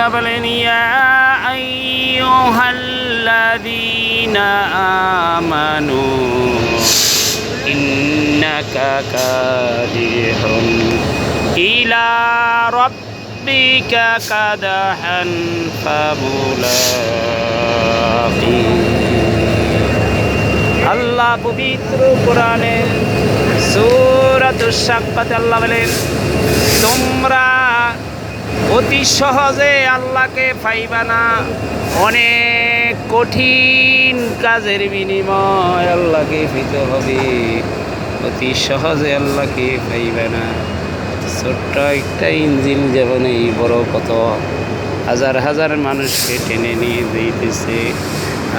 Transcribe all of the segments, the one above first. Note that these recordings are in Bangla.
আল্লাহ বলেন ইয়া আইয়ুহাল্লাযীনা আমানু ইন্নাকা কাদিহুন ইলা রাব্বিকা কাদহান ফামুলাকি। আল্লাহ পবিত্র কোরআনে সূরাতুশ সাফফাতে আল্লাহ বলেন তোমরা অতি সহজে আল্লাহকে পাইবা না, অনেক কঠিন কাজের বিনিময় আল্লাহকে পেতে হবে। অতি সহজে আল্লাহকে পাইবা না। ছোট্ট একটা ইঞ্জিন যেমন এই বড় কত হাজার হাজার মানুষকে টেনে নিয়ে যাইতেছে,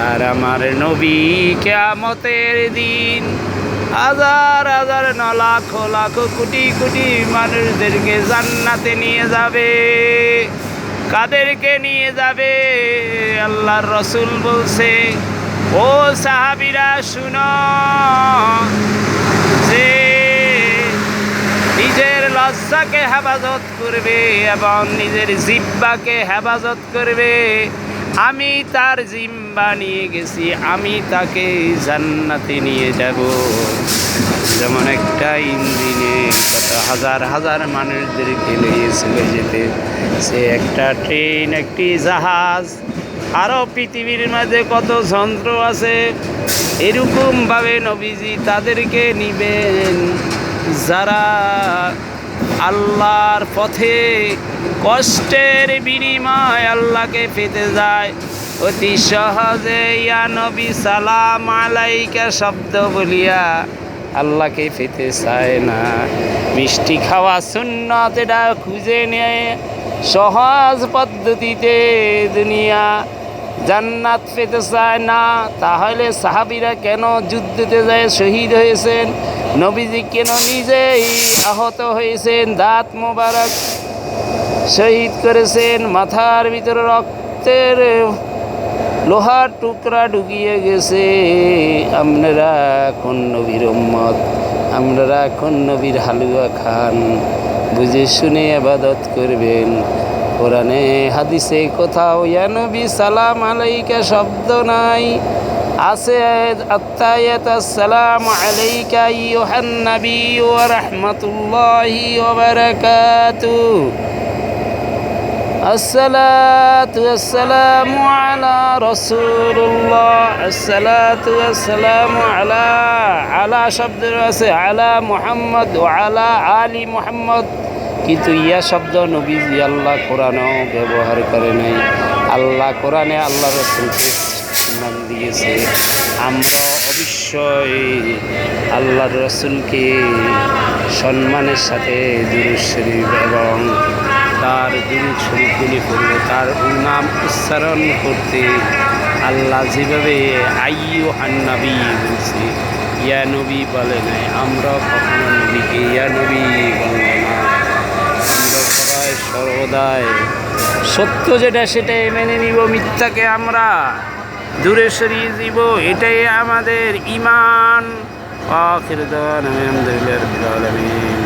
আর আমার নবী কিয়ামতের দিন হাজার হাজার না লাখ লাখ কোটি কোটি মানুষদেরকে জান্নাতে নিয়ে যাবে। কাদেরকে নিয়ে যাবে? আল্লাহর রাসূল বলছে, ও সাহাবীরা শুনো, যে নিজের লজ্জাকে হেফাজত করবে এবং নিজের জিহ্বাকে হেফাজত করবে, আমি তার জিহ্বা নিয়ে গেছি, আমি তাকে জান্নাতে নিয়ে যাব। যেমন একটা ইঞ্জিনে কত হাজার হাজার মানুষদেরকে নিয়ে চলে যেতে, সে একটা ট্রেন, একটি জাহাজ, আরও পৃথিবীর মাঝে কত যন্ত্র আছে, এরকমভাবে নবীজি তাদেরকে নিবেন যারা আল্লাহর পথে কষ্টের বিনিময় আল্লাহকে পেতে যায়। অতি সহজে ইয়া নবী সালাম আলাইকা শব্দ বলিয়া আল্লাহকে পেতে চায় না। মিষ্টি খাওয়া সুন্নত, এটা খুঁজে নেয় সহজ পদ্ধতিতে দুনিয়া জান্নাত পেতে চায় না। তাহলে সাহাবীরা কেন যুদ্ধতে যায় শহীদ হয়েছেন? নবীজি কেন নিজেই আহত হয়েছেন, দাঁত মোবারক শহীদ করেছেন, মাথার ভিতরে রক্তের লোহার টুকরা ঢুকিয়ে গেছে? আপনারা এখন নবীর উম্মত, আপনারা এখন নবীর হালুয়া খান, বুঝে শুনে ইবাদত করবেন। কোরআনে হাদিসে কোথাও ইয়া নবী সালাম আলাইকা শব্দ নাই, আছে আত্তায়াত আসসালামু আলাইকা আইয়ুহান নবী ওয়া রাহমাতুল্লাহি ওয়া বারাকাতুহু। আসসালাতু ওয়াসসালামু আলা রাসূলুল্লাহ, আসসালাতু ওয়াসসালামু আলা শব্দ আছে আলা মুহাম্মদ ওয়া আলা আলি মুহাম্মদ, কিন্তু ইয়া শব্দ নবীজি আল্লাহ কোরআনেও ব্যবহার করে নাই। আল্লাহ কোরআনে আল্লাহ রাসূলকে সম্মান দিয়েছে। আমরা অবশ্যই আল্লাহর রাসূলকে সম্মানের সাথে দুরূদ শরীফ এবং তার দুরূদ শরীফগুলি পড়ব, তার নাম উচ্চারণ করতে আল্লাহ যেভাবে আইয়ুহান নবী বলছে, ইয়া নবী বলে নাই। আমরা কখনো নবীকে ইয়া নবী বলব না। আমরা সবাই সর্বদাই সত্য যেটা সেটাই মেনে নিব, মিথ্যাকে আমরা দূরে সরিয়ে দিব, এটাই আমাদের ঈমান। আখির দাওয়ানা আলহামদুলিল্লাহি রাব্বিল আলামিন।